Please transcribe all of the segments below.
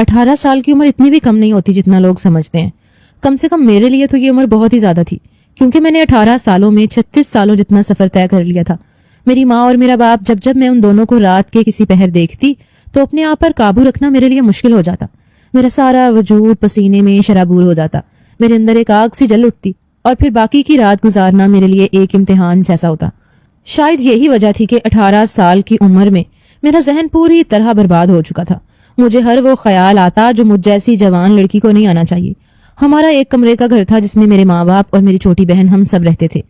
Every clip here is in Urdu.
18 سال کی عمر اتنی بھی کم نہیں ہوتی جتنا لوگ سمجھتے ہیں. کم سے کم میرے لیے تو یہ عمر بہت ہی زیادہ تھی، کیونکہ میں نے 18 سالوں میں 36 سالوں جتنا سفر طے کر لیا تھا. میری ماں اور میرا باپ جب میں ان دونوں کو رات کے کسی پہر دیکھتی تو اپنے آپ پر قابو رکھنا میرے لیے مشکل ہو جاتا. میرا سارا وجود پسینے میں شرابور ہو جاتا، میرے اندر ایک آگ سی جل اٹھتی، اور پھر باقی کی رات گزارنا میرے لیے ایک امتحان جیسا ہوتا. شاید یہی وجہ تھی کہ 18 سال کی عمر میں میرا ذہن پوری طرح برباد ہو چکا تھا. مجھے ہر وہ خیال آتا جو مجھ جیسی جوان لڑکی کو نہیں آنا چاہیے. ہمارا ایک کمرے کا گھر تھا جس میں میرے ماں باپ اور میری چھوٹی بہن ہم سب رہتے تھے.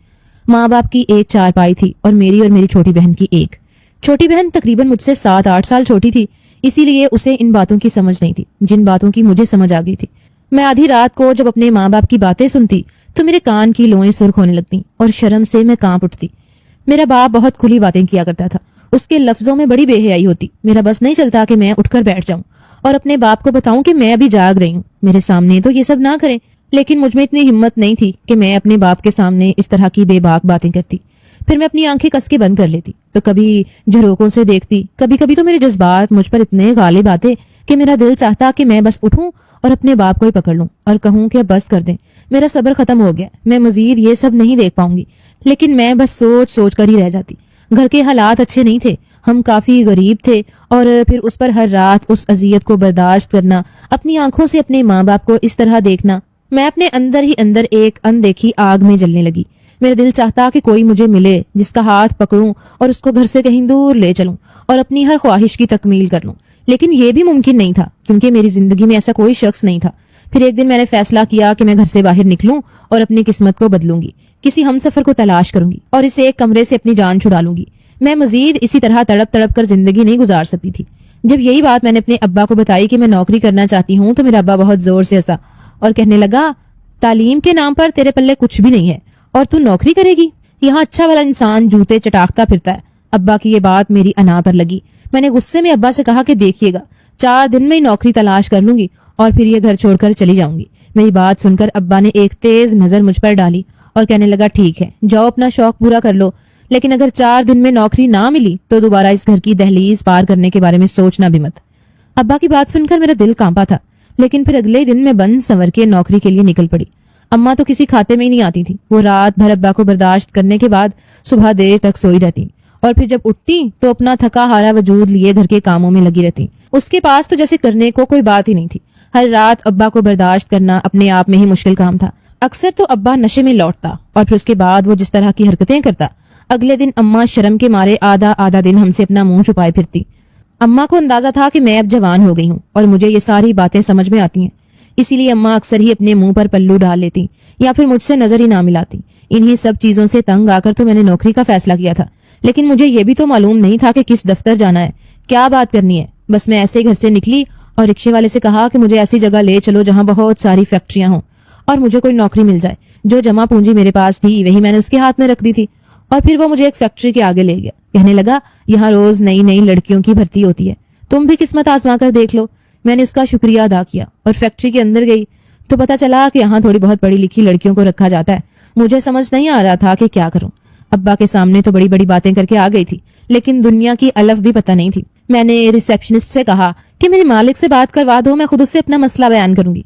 ماں باپ کی ایک چارپائی تھی اور میری چھوٹی بہن کی ایک. چھوٹی بہن تقریباً مجھ سے 7-8 سال چھوٹی تھی، اسی لیے اسے ان باتوں کی سمجھ نہیں تھی جن باتوں کی مجھے سمجھ آ گئی تھی. میں آدھی رات کو جب اپنے ماں باپ کی باتیں سنتی تو میرے کان کی لوئیں سرخ ہونے لگتی اور شرم سے میں کانپ اٹھتی. میرا باپ بہت کھلی باتیں کیا کرتا تھا، اس کے لفظوں میں بڑی بے حیائی ہوتی. میرا بس نہیں چلتا کہ میں اٹھ کر بیٹھ جاؤں اور اپنے باپ کو بتاؤں کہ میں ابھی جاگ رہی ہوں، میرے سامنے تو یہ سب نہ کریں. لیکن مجھ میں اتنی ہمت نہیں تھی کہ میں اپنے باپ کے سامنے اس طرح کی بے باک باتیں کرتی. پھر میں اپنی آنکھیں کس کے بند کر لیتی تو کبھی جھروکوں سے دیکھتی، کبھی تو میرے جذبات مجھ پر اتنے غالب آتے کہ میرا دل چاہتا کہ میں بس اٹھوں اور اپنے باپ کو ہی پکڑ لوں اور کہوں کہ اب بس کر دیں، میرا صبر ختم ہو گیا، میں مزید یہ سب نہیں دیکھ پاؤں گی. لیکن میں بس سوچ کر ہی رہ جاتی. گھر کے حالات اچھے نہیں تھے، ہم کافی غریب تھے، اور پھر اس پر ہر رات اس اذیت کو برداشت کرنا، اپنی آنکھوں سے اپنے ماں باپ کو اس طرح دیکھنا. میں اپنے اندر ہی اندر ایک اندیکھی آگ میں جلنے لگی. میرا دل چاہتا کہ کوئی مجھے ملے جس کا ہاتھ پکڑوں اور اس کو گھر سے کہیں دور لے چلوں اور اپنی ہر خواہش کی تکمیل کر لوں. لیکن یہ بھی ممکن نہیں تھا کیونکہ میری زندگی میں ایسا کوئی شخص نہیں تھا. پھر ایک دن میں نے فیصلہ کیا کہ میں گھر سے باہر نکلوں اور اپنی قسمت کو بدلوں گی، کسی ہم سفر کو تلاش کروں گی اور اسے ایک کمرے سے اپنی جان چھڑا لوں گی. میں مزید اسی طرح تڑپ کر زندگی نہیں گزار سکتی تھی. جب یہی بات میں نے اپنے ابا کو بتائی کہ میں نوکری کرنا چاہتی ہوں تو میرا ابا بہت زور سے ہنسا اور کہنے لگا، تعلیم کے نام پر تیرے پلے کچھ بھی نہیں ہے اور تو نوکری کرے گی؟ یہاں اچھا والا انسان جوتے چٹاختا پھرتا ہے. ابا کی یہ بات میری انا پر لگی. میں نے غصے میں ابا سے کہا کہ دیکھیے گا، 4 دن میں ہی نوکری تلاش کر لوں گی اور پھر یہ گھر چھوڑ کر چلی جاؤں گی. میری بات سن کر ابا نے ایک تیز نظر مجھ پر ڈالی اور کہنے لگا، ٹھیک ہے، جاؤ اپنا شوق پورا کر لو، لیکن اگر 4 دن میں نوکری نہ ملی تو دوبارہ اس گھر کی دہلیز پار کرنے کے بارے میں سوچنا بھی مت. ابا کی بات سن کر میرا دل کانپا تھا، لیکن پھر اگلے دن میں بند سنور کے نوکری کے لیے نکل پڑی. اماں تو کسی کھاتے میں ہی نہیں آتی تھی. وہ رات بھر ابا کو برداشت کرنے کے بعد صبح دیر تک سوئی رہتی اور پھر جب اٹھتی تو اپنا تھکا ہارا وجود لیے گھر کے کاموں میں لگی رہتی. اس کے پاس تو جیسے کرنے کو کوئی بات ہی نہیں تھی. ہر رات ابا کو برداشت کرنا اپنے آپ میں ہی مشکل کام تھا. اکثر تو ابا نشے میں لوٹتا اور پھر اس کے بعد وہ جس طرح کی حرکتیں کرتا، اگلے دن اماں شرم کے مارے آدھا دن ہم سے اپنا منہ چھپائے پھرتی. اماں کو اندازہ تھا کہ میں اب جوان ہو گئی ہوں اور مجھے یہ ساری باتیں سمجھ میں آتی ہیں، اسی لیے اماں اکثر ہی اپنے منہ پر پلو ڈال لیتی یا پھر مجھ سے نظر ہی نہ ملاتی. انہی سب چیزوں سے تنگ آ کر تو میں نے نوکری کا فیصلہ کیا تھا، لیکن مجھے یہ بھی تو معلوم نہیں تھا کہ کس دفتر جانا ہے، کیا بات کرنی ہے. بس میں ایسے گھر سے نکلی اور رکشے والے سے کہا کہ مجھے ایسی جگہ لے چلو جہاں بہت ساری فیکٹریاں ہوں اور مجھے کوئی نوکری مل جائے. جو جمع پونجی میرے پاس تھی وہی میں نے اس کے ہاتھ میں رکھ دی تھی اور پھر وہ مجھے ایک فیکٹری کے آگے لے گیا. کہنے لگا، یہاں روز نئی لڑکیوں کی بھرتی ہوتی ہے، تم بھی قسمت آزما کر دیکھ لو. میں نے اس کا شکریہ ادا کیا اور فیکٹری کے اندر گئی تو پتا چلا کہ یہاں تھوڑی بہت پڑھی لکھی لڑکیوں کو رکھا جاتا ہے. مجھے سمجھ نہیں آ رہا تھا کہ کیا کروں. ابا کے سامنے تو بڑی باتیں کر کے آ گئی تھی، لیکن دنیا کی الف بھی پتہ نہیں تھی. میں نے ریسیپشنسٹ سے کہا کہ میرے مالک سے بات کروا دو، میں خود اس سے اپنا مسئلہ بیان کروں گی.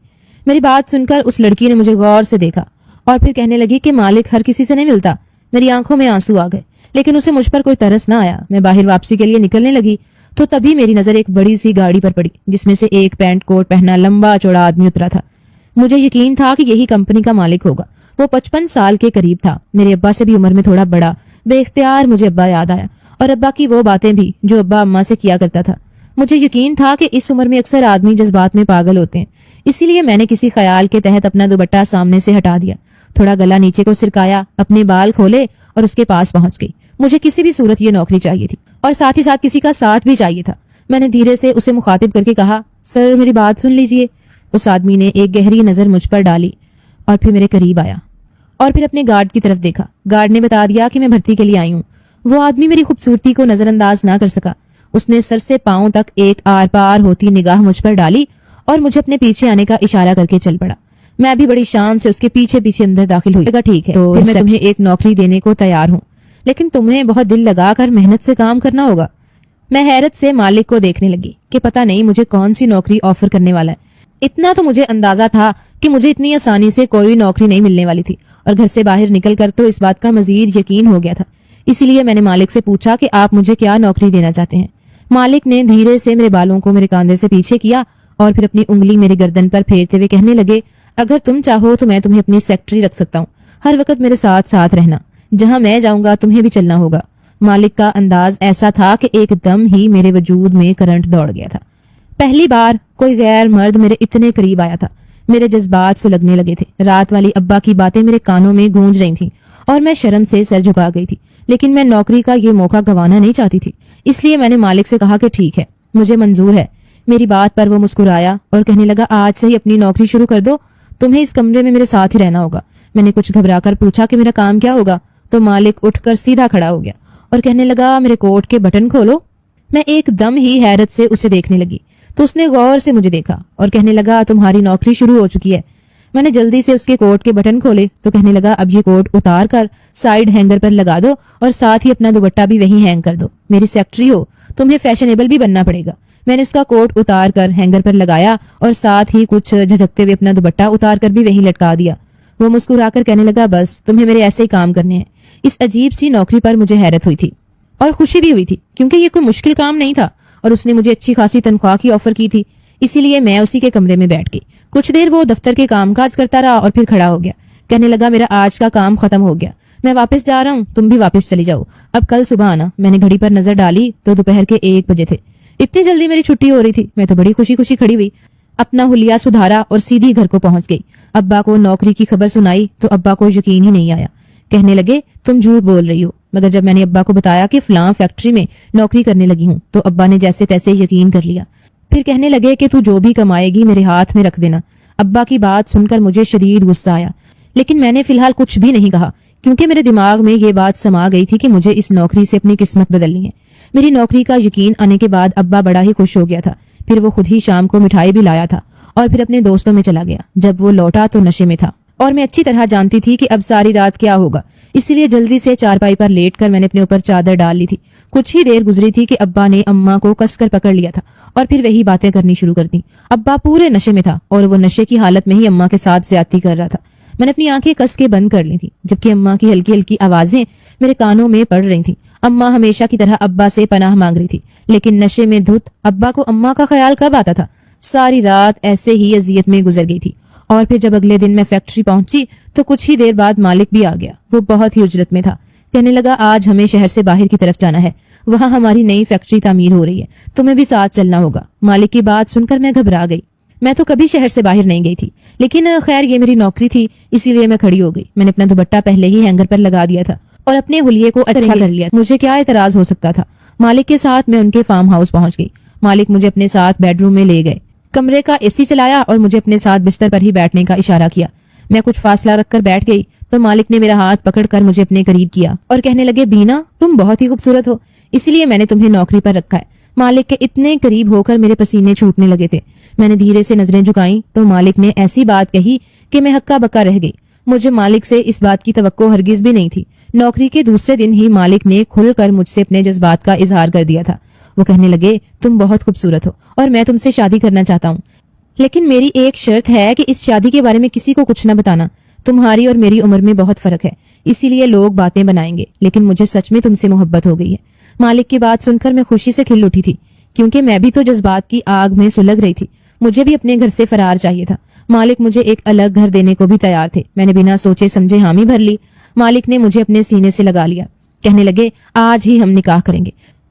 میری بات سن کر اس لڑکی نے مجھے غور سے دیکھا اور پھر کہنے لگی کہ مالک ہر کسی سے نہیں ملتا. میری آنکھوں میں آنسو آ گئے، لیکن اسے مجھ پر کوئی ترس نہ آیا. میں باہر واپسی کے لیے نکلنے لگی تو تبھی میری نظر ایک بڑی سی گاڑی پر پڑی جس میں سے ایک پینٹ کوٹ پہنا لمبا چوڑا آدمی اترا تھا. مجھے یقین تھا کہ یہی کمپنی کا مالک ہوگا. وہ 55 سال کے قریب تھا، میرے ابا سے بھی عمر میں تھوڑا بڑا. بے اختیار مجھے ابا یاد آیا اور ابا کی وہ باتیں بھی جو ابا اماں سے کیا کرتا تھا. مجھے یقین تھا کہ اس عمر میں اکثر آدمی جذبات میں پاگل ہوتے ہیں، اسی لیے میں نے کسی خیال کے تحت اپنا دوپٹہ سامنے سے ہٹا دیا، تھوڑا گلا نیچے کو سرکایا، اپنے بال کھولے اور اس کے پاس پہنچ گئی. مجھے کسی بھی صورت یہ نوکری چاہیے تھی اور ساتھ ہی ساتھ کسی کا ساتھ بھی چاہیے تھا. میں نے دھیرے سے اسے مخاطب کر کے کہا، سر میری بات سن لیجئے. اس آدمی نے ایک گہری نظر مجھ پر ڈالی اور پھر میرے قریب آیا اور پھر اپنے گارڈ کی طرف دیکھا. گارڈ نے بتا دیا کہ میں بھرتی کے لیے آئی ہوں. وہ آدمی میری خوبصورتی کو نظر انداز نہ کر سکا. اس نے سر سے پاؤں تک ایک آر پار ہوتی نگاہ مجھ پر ڈالی اور مجھے اپنے پیچھے آنے کا اشارہ کر کے چل پڑا. میں بھی بڑی شان سے اس کے پیچھے اندر داخل ہوئی. ٹھیک ہے تو میں تمہیں ایک نوکری دینے کو تیار ہوں، لیکن تمہیں بہت دل لگا کر محنت سے کام کرنا ہوگا. میں حیرت سے مالک کو دیکھنے لگی کہ پتہ نہیں مجھے کون سی نوکری آفر کرنے والا ہے۔ اتنا تو مجھے اندازہ تھا کہ مجھے اتنی آسانی سے کوئی نوکری نہیں ملنے والی تھی، اور گھر سے باہر نکل کر تو اس بات کا مزید یقین ہو گیا تھا۔ اسی لیے میں نے مالک سے پوچھا کہ آپ مجھے کیا نوکری دینا چاہتے ہیں۔ مالک نے دھیرے سے میرے بالوں کو میرے کاندھے سے پیچھے کیا اور پھر اپنی انگلی میری گردن پر پھیرتے ہوئے کہنے لگے، اگر تم چاہو تو میں تمہیں اپنی سیکرٹری رکھ سکتا ہوں، ہر وقت میرے ساتھ ساتھ رہنا، جہاں میں جاؤں گا تمہیں بھی چلنا ہوگا۔ مالک کا انداز ایسا تھا کہ ایک دم ہی میرے وجود میں کرنٹ دوڑ گیا تھا۔ پہلی بار کوئی غیر مرد میرے اتنے قریب آیا تھا۔ میرے جذبات سلگنے لگے تھے۔ رات والی ابا کی باتیں میرے کانوں میں گونج رہی تھیں اور میں شرم سے سر جھکا گئی تھی، لیکن میں نوکری کا یہ موقع گنوانا نہیں چاہتی تھی۔ اس لیے میں نے مالک سے کہا کہ ٹھیک ہے، مجھے منظور ہے۔ میری بات پر وہ مسکرایا اور کہنے لگا، آج سے ہی اپنی نوکری شروع کر دو، تمہیں اس کمرے میں میرے ساتھ ہی رہنا ہوگا۔ میں نے کچھ گھبرا کر پوچھا کہ میرا کام کیا ہوگا، تو مالک اٹھ کر سیدھا کھڑا ہو گیا اور کہنے لگا، میرے کوٹ کے بٹن کھولو۔ میں ایک دم ہی حیرت سے اسے دیکھنے لگی تو اس نے غور سے مجھے دیکھا اور کہنے لگا، تمہاری نوکری شروع ہو چکی ہے۔ میں نے جلدی سے اس کے کوٹ کے بٹن کھولے تو کہنے لگا، اب یہ کوٹ اتار کر سائیڈ ہینگر پر لگا دو اور ساتھ ہی اپنا دوپٹہ بھی وہیں ہینگ کر دو۔ میری سیکرٹری ہو، تمہیں فیشنیبل بھی بننا پڑے گا۔ میں نے اس کا کوٹ اتار کر ہینگر پر لگایا اور ساتھ ہی کچھ جھجکتے ہوئے اپنا دوپٹہ اتار کر بھی وہیں لٹکا دیا۔ وہ مسکرا کر کہنے لگا، بس تمہیں میرے ایسے ہی کام کرنے ہیں۔ اس عجیب سی نوکری پر مجھے حیرت ہوئی تھی اور خوشی بھی ہوئی تھی، کیونکہ یہ کوئی مشکل کام نہیں تھا اور اس نے مجھے اچھی خاصی تنخواہ کی آفر کی تھی۔ اسی لیے میں اسی کے کمرے میں بیٹھ گئی۔ کچھ دیر وہ دفتر کے کام کاج کرتا رہا اور پھر کھڑا ہو گیا۔ کہنے لگا، میرا آج کا کام ختم ہو گیا، میں واپس جا رہا ہوں، تم بھی واپس چلی جاؤ، اب کل صبح آنا۔ میں نے گھڑی پر نظر ڈالی تو دوپہر کے 1 بجے تھے۔ اتنی جلدی میری چھٹی ہو رہی تھی، میں تو بڑی خوشی خوشی کھڑی ہوئی، اپنا حلیہ سدھارا اور سیدھی گھر کو پہنچ گئی۔ ابا کو نوکری کی خبر سنائی تو ابا کو یقین ہی نہیں آیا۔ کہنے لگے، تم جھوٹ بول رہی ہو۔ مگر جب میں نے ابا کو بتایا کہ فلاں فیکٹری میں نوکری کرنے لگی ہوں تو ابا نے جیسے تیسے یقین کر لیا۔ پھر کہنے لگے کہ تو جو بھی کمائے گی میرے ہاتھ میں رکھ دینا۔ ابا کی بات سن کر مجھے شدید غصہ آیا، لیکن میں نے فی الحال کچھ بھی نہیں کہا، کیونکہ میرے دماغ میں یہ بات سما گئی تھی کہ مجھے اس نوکری سے اپنی قسمت بدلنی ہے۔ میری نوکری کا یقین آنے کے بعد ابا بڑا ہی خوش ہو گیا تھا۔ پھر وہ خود ہی شام کو مٹھائی بھی لایا تھا اور پھر اپنے دوستوں میں چلا گیا۔ جب وہ لوٹا تو نشے میں تھا اور میں اچھی طرح جانتی تھی کہ اب ساری رات کیا ہوگا، اسی لیے جلدی سے چارپائی پر لیٹ کر میں نے اپنے اوپر چادر ڈال لی تھی۔ کچھ ہی دیر گزری تھی کہ ابا نے اماں کو کس کر پکڑ لیا تھا اور پھر وہی باتیں کرنی شروع کر دی۔ ابا پورے نشے میں تھا اور وہ نشے کی حالت میں ہی اماں کے ساتھ زیادتی کر رہا تھا۔ میں نے اپنی آنکھیں کس کے بند کر لی تھی، جبکہ اماں کی ہلکی ہلکی آوازیں میرے کانوں میں پڑ رہی تھیں۔ اماں ہمیشہ کی طرح ابا سے پناہ مانگ رہی تھی، لیکن نشے میں دھت ابا کو اماں کا خیال کب آتا تھا؟ ساری رات ایسے ہی اذیت میں گزر گئی تھی۔ اور پھر جب اگلے دن میں فیکٹری پہنچی تو کچھ ہی دیر بعد مالک بھی آ گیا۔ وہ بہت ہی اجرت میں تھا۔ کہنے لگا، آج ہمیں شہر سے باہر کی طرف جانا ہے، وہاں ہماری نئی فیکٹری تعمیر ہو رہی ہے، تمہیں بھی ساتھ چلنا ہوگا۔ مالک کی بات سن کر میں گھبرا گئی۔ میں تو کبھی شہر سے باہر نہیں گئی تھی، لیکن خیر یہ میری نوکری تھی، اسی لیے میں کھڑی ہو گئی۔ میں نے اپنا دوپٹہ پہلے ہی ہینگر پر لگا دیا تھا اور اپنے حلیے کو اچھا کر لیا۔ مجھے کیا اعتراض ہو سکتا تھا؟ مالک کے ساتھ میں ان کے فارم ہاؤس پہنچ گئی۔ مالک مجھے اپنے ساتھ بیڈ روم میں لے گئے، کمرے کا AC چلایا اور مجھے اپنے ساتھ بستر پر ہی بیٹھنے کا اشارہ کیا۔ میں کچھ فاصلہ رکھ کر بیٹھ گئی تو مالک نے میرا ہاتھ پکڑ کر مجھے اپنے قریب کیا اور کہنے لگے، بینا تم بہت ہی خوبصورت ہو، اسی لیے میں نے تمہیں نوکری پر رکھا ہے۔ مالک کے اتنے قریب ہو کر میرے پسینے چھوٹنے لگے تھے۔ میں نے دھیرے سے نظریں جھکائیں تو مالک نے ایسی بات کہی کہ میں ہکا بکا رہ گئی۔ مجھے مالک سے اس بات کی توقع ہرگز بھی نہیں تھی۔ نوکری کے دوسرے دن ہی مالک نے کھل کر مجھ سے اپنے جذبات کا اظہار کر دیا تھا۔ وہ کہنے لگے، تم بہت خوبصورت ہو اور میں تم سے شادی کرنا چاہتا ہوں، لیکن میری ایک شرط ہے کہ اس شادی کے بارے میں کسی کو کچھ نہ بتانا۔ تمہاری اور میری عمر میں بہت فرق ہے، اسی لیے لوگ باتیں بنائیں گے، لیکن مجھے سچ میں تم سے محبت ہو گئی ہے۔ مالک کی بات سن کر میں خوشی سے کھل اٹھی تھی، کیونکہ میں بھی تو جذبات کی آگ میں سلگ رہی تھی۔ مجھے بھی اپنے گھر سے فرار چاہیے تھا۔ مالک مجھے ایک الگ گھر دینے کو بھی تیار تھے۔ میں نے بنا سوچے سمجھے حامی بھر لی۔ مالک نے مجھے اپنے سینے سے لگا لیا۔ کہنے لگے، آج ہی ہم نکاح کریں گے۔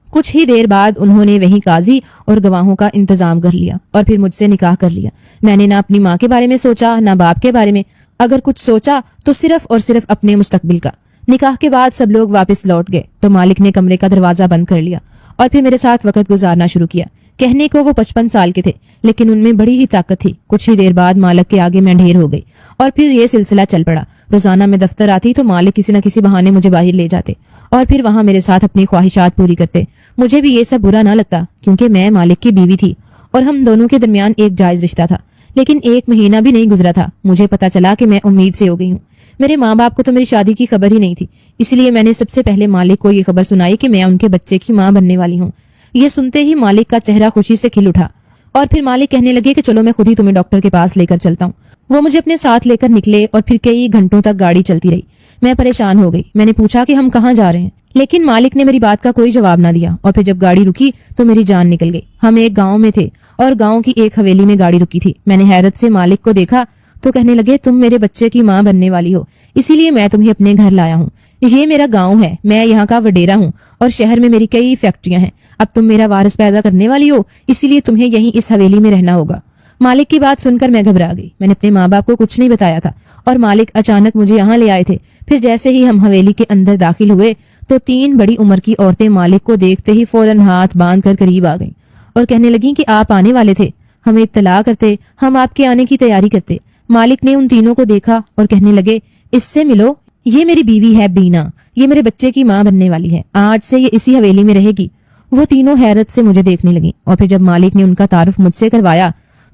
کچھ ہی دیر بعد انہوں نے وہیں قاضی اور گواہوں کا انتظام کر لیا اور پھر مجھ سے نکاح کر لیا۔ میں نے نہ اپنی ماں کے بارے میں سوچا نہ باپ کے بارے میں، اگر کچھ سوچا تو صرف اور صرف اپنے مستقبل کا۔ نکاح کے بعد سب لوگ واپس لوٹ گئے تو مالک نے کمرے کا دروازہ بند کر لیا اور پھر میرے ساتھ وقت گزارنا شروع کیا۔ کہنے کو وہ 55 سال کے تھے، لیکن ان میں بڑی ہی طاقت تھی۔ کچھ ہی دیر بعد مالک کے آگے میں ڈھیر ہو گئی اور پھر یہ سلسلہ چل پڑا۔ روزانہ میں دفتر آتی تو مالک کسی نہ کسی بہانے مجھے باہر لے جاتے اور پھر وہاں میرے ساتھ اپنی خواہشات پوری کرتے۔ مجھے بھی یہ سب برا نہ لگتا، کیونکہ میں مالک کی بیوی تھی اور ہم دونوں کے درمیان ایک جائز رشتہ تھا۔ لیکن 1 مہینہ بھی نہیں گزرا تھا مجھے پتا چلا کہ میں امید سے ہو گئی ہوں۔ میرے ماں باپ کو تو میری شادی کی خبر ہی نہیں تھی، اس لیے میں نے سب سے پہلے مالک کو یہ خبر سنائی کہ میں ان کے بچے کی ماں بننے والی ہوں۔ یہ سنتے ہی مالک کا چہرہ خوشی سے کھل اٹھا اور پھر مالک کہنے لگے کہ چلو میں خود ہی تمہیں ڈاکٹر کے پاس لے کر چلتا ہوں۔ وہ مجھے اپنے ساتھ لے کر نکلے اور پھر کئی گھنٹوں تک گاڑی چلتی رہی۔ میں پریشان ہو گئی۔ میں نے پوچھا کہ ہم کہاں جا رہے ہیں، لیکن مالک نے میری بات کا کوئی جواب نہ دیا، اور پھر جب گاڑی رکی تو میری جان نکل گئی۔ ہم ایک گاؤں میں تھے اور گاؤں کی ایک حویلی میں گاڑی رکی تھی۔ میں نے حیرت سے مالک کو دیکھا تو کہنے لگے تم میرے بچے کی ماں بننے والی ہو، اسی لیے میں تمہیں اپنے گھر لایا ہوں۔ یہ میرا گاؤں ہے، میں یہاں کا وڈیرا ہوں اور شہر میں میری کئی فیکٹریاں ہیں۔ اب تم میرا وارث پیدا کرنے والی ہو، اسی لیے تمہیں یہیں اس حویلی میں رہنا ہوگا۔ مالک کی بات سن کر میں گھبرا گئی۔ میں نے اپنے ماں باپ کو کچھ نہیں بتایا تھا اور مالک اچانک مجھے یہاں لے آئے تھے۔ پھر جیسے ہی ہم حویلی کے اندر داخل ہوئے تو 3 بڑی عمر کی عورتیں مالک کو دیکھتے ہی فوراً ہاتھ باندھ کر قریب آ گئیں اور کہنے لگیں کہ آپ آنے والے تھے، ہمیں اطلاع کرتے، ہم آپ کے آنے کی تیاری کرتے۔ مالک نے ان تینوں کو دیکھا اور کہنے لگے اس سے ملو، یہ میری بیوی ہے بینا، یہ میرے بچے کی ماں بننے والی ہے، آج سے یہ اسی حویلی میں رہے گی۔ وہ تینوں حیرت سے مجھے دیکھنے لگیں اور پھر جب مالک نے ان کا تعارف مجھ سے کروایا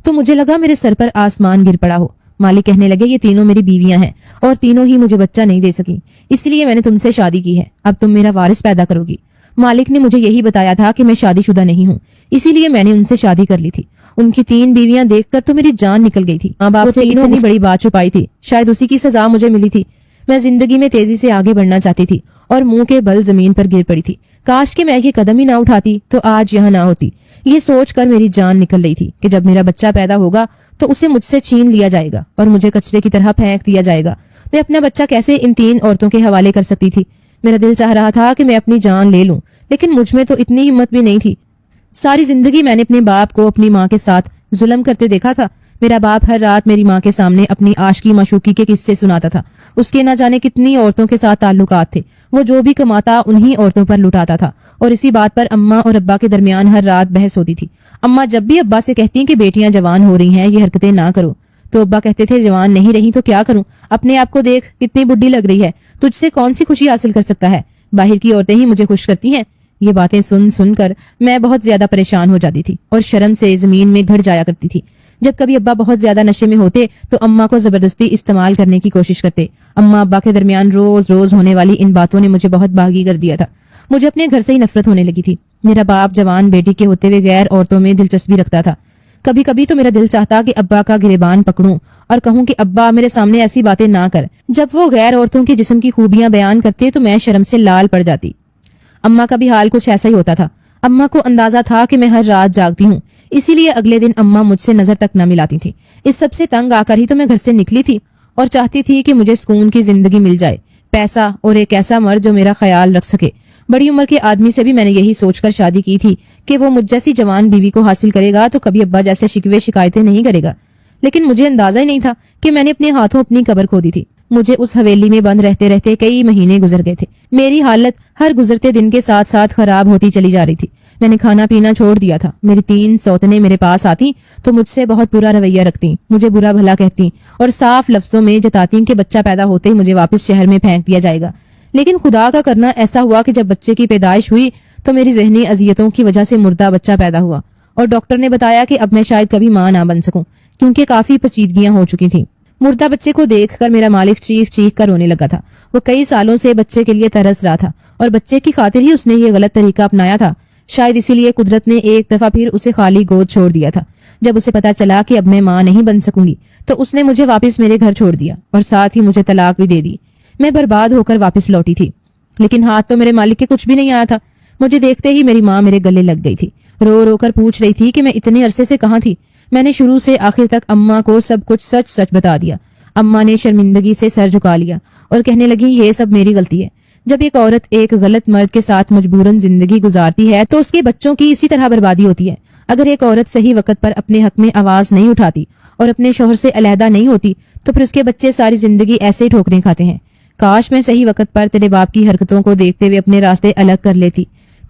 تو مجھے لگا میرے سر پر آسمان گر پڑا ہو۔ مالک کہنے لگے یہ تینوں میری بیویاں ہیں اور تینوں ہی مجھے بچہ نہیں دے سکیں، اس لیے میں نے تم سے شادی کی ہے، اب تم میرا وارث پیدا کرو گی۔ مالک نے مجھے یہی بتایا تھا کہ میں شادی شدہ نہیں ہوں، اسی لیے میں نے ان سے شادی کر لی تھی۔ ان کی 3 بیویاں دیکھ کر تو میری جان نکل گئی تھی۔ ماں باپ سے اتنی بڑی بات چھپائی تھی، شاید اسی کی سزا مجھے ملی تھی۔ میں زندگی میں تیزی سے آگے بڑھنا چاہتی تھی اور منہ کے بل زمین پر گر پڑی تھی۔ کاش کہ میں یہ قدم ہی نہ اٹھاتی تو آج یہاں نہ ہوتی۔ یہ سوچ کر میری جان نکل رہی تھی کہ جب میرا بچہ پیدا ہوگا تو اسے مجھ سے چھین لیا جائے گا اور مجھے کچرے کی طرح پھینک دیا جائے گا۔ میں اپنا بچہ کیسے ان 3 عورتوں کے حوالے کر سکتی تھی؟ میرا دل چاہ رہا تھا کہ میں اپنی جان لے لوں، لیکن مجھ میں تو اتنی ہمت بھی نہیں تھی۔ ساری زندگی میں نے اپنے باپ کو اپنی ماں کے ساتھ ظلم کرتے دیکھا تھا۔ میرا باپ ہر رات میری ماں کے سامنے اپنی عاشقی معشوقی کے قصے سناتا تھا۔ اس کے نہ جانے کتنی عورتوں کے ساتھ تعلقات تھے، وہ جو بھی کماتا انہی عورتوں پر لٹاتا تھا، اور اسی بات پر اماں اور ابا کے درمیان ہر رات بحث ہوتی تھی۔ اماں جب بھی ابا سے کہتی کہ بیٹیاں جوان ہو رہی ہیں، یہ حرکتیں نہ کرو، تو ابا کہتے تھے جوان نہیں رہی تو کیا کروں، اپنے آپ کو دیکھ کتنی بڈھی لگ رہی ہے، تجھ سے کون سی خوشی حاصل کر سکتا ہے، باہر کی عورتیں ہی مجھے خوش کرتی ہیں۔ یہ باتیں سن کر میں بہت زیادہ پریشان ہو جاتی تھی اور شرم سے زمین میں گھڑ جایا کرتی تھی۔ جب کبھی ابا بہت زیادہ نشے میں ہوتے تو اماں کو زبردستی استعمال کرنے کی کوشش کرتے۔ اماں ابا کے درمیان روز ہونے والی ان باتوں نے مجھے بہت باغی کر دیا تھا۔ مجھے اپنے گھر سے ہی نفرت ہونے لگی تھی۔ میرا باپ جوان بیٹی کے ہوتے ہوئے غیر عورتوں میں دلچسپی رکھتا تھا۔ کبھی کبھی تو میرا دل چاہتا کہ ابا کا گریبان پکڑوں اور کہوں کہ ابا میرے سامنے ایسی باتیں نہ کر۔ جب وہ غیر عورتوں کے جسم کی خوبیاں بیان کرتے تو میں شرم سے لال پڑ جاتی۔ اماں کا بھی حال کچھ ایسا ہی ہوتا تھا۔ اماں کو اندازہ تھا کہ میں ہر رات جاگتی ہوں، اسی لیے اگلے دن اماں مجھ سے نظر تک نہ ملاتی تھی۔ اس سب سے تنگ آ کر ہی تو میں گھر سے نکلی تھی اور چاہتی تھی کہ مجھے سکون کی زندگی مل جائے، پیسہ اور ایک ایسا مرد جو میرا خیال رکھ سکے۔ بڑی عمر کے آدمی سے بھی میں نے یہی سوچ کر شادی کی تھی کہ وہ مجھ جیسی جوان بیوی کو حاصل کرے گا تو کبھی ابا جیسے شکوے شکایتیں نہیں کرے گا، لیکن مجھے اندازہ ہی نہیں تھا کہ میں نے اپنے ہاتھوں اپنی قبر کھو دی تھی۔ مجھے اس حویلی میں بند رہتے رہتے کئی مہینے گزر گئے تھے۔ میری حالت ہر گزرتے دن کے ساتھ ساتھ خراب ہوتی چلی جا رہی تھی۔ میں نے کھانا پینا چھوڑ دیا تھا۔ میری 3 سوتنے میرے پاس آتی تو مجھ سے بہت برا رویہ رکھتی، مجھے برا بھلا کہتی اور صاف لفظوں میں جتاتی کہ بچہ پیدا ہوتے ہی مجھے واپس شہر میں پھینک دیا جائے گا۔ لیکن خدا کا کرنا ایسا ہوا کہ جب بچے کی پیدائش ہوئی تو میری ذہنی اذیتوں کی وجہ سے مردہ بچہ پیدا ہوا اور ڈاکٹر نے بتایا کہ اب میں شاید کبھی ماں نہ بن سکوں کیونکہ کافی پیچیدگیاں ہو چکی تھیں۔ مردہ بچے کو دیکھ کر میرا مالک چیخ کر رونے لگا تھا۔ وہ کئی سالوں سے بچے کے لیے ترس رہا تھا اور بچے کی خاطر ہی اس نے یہ غلط طریقہ اپنایا تھا۔ شاید اسی لیے قدرت نے ایک دفعہ پھر اسے خالی گود چھوڑ دیا تھا۔ جب اسے پتا چلا کہ اب میں ماں نہیں بن سکوں گی تو اس نے مجھے واپس میرے گھر چھوڑ دیا اور ساتھ ہی مجھے طلاق بھی دے دی۔ میں برباد ہو کر واپس لوٹی تھی، لیکن ہاتھ تو میرے مالک کے کچھ بھی نہیں آیا تھا۔ مجھے دیکھتے ہی میری ماں میرے گلے لگ گئی تھی، رو رو کر پوچھ رہی تھی کہ میں اتنے عرصے سے کہاں تھی۔ میں نے شروع سے آخر تک اماں کو سب کچھ سچ بتا دیا۔ اماں نے شرمندگی سے سر جھکا لیا اور کہنے لگی یہ سب میری غلطی ہے۔ جب ایک عورت ایک غلط مرد کے ساتھ مجبوراً زندگی گزارتی ہے تو اس کے بچوں کی اسی طرح بربادی ہوتی ہے۔ اگر ایک عورت صحیح وقت پر اپنے حق میں آواز نہیں اٹھاتی اور اپنے شوہر سے علیحدہ نہیں ہوتی تو پھر اس کے بچے ساری زندگی ایسے ٹھوکریں کھاتے ہیں۔ کاش میں صحیح وقت پر تیرے باپ کی حرکتوں کو دیکھتے ہوئے اپنے راستے الگ کر لیتی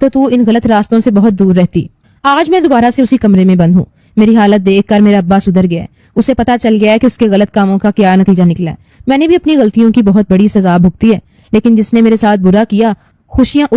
تو ان غلط راستوں سے بہت دور رہتی۔ آج میں دوبارہ سے اسی کمرے میں بند ہوں۔ میری حالت دیکھ کر میرا ابا سدھر گیا ہے۔ اسے پتا چل گیا ہے کہ اس کے غلط کاموں کا کیا نتیجہ نکلا ہے۔ میں نے بھی اپنی غلطیوں کی بہت بڑی سزا بھگتی ہے، لیکن جس نے میرے ساتھ برا کیا خوشیاں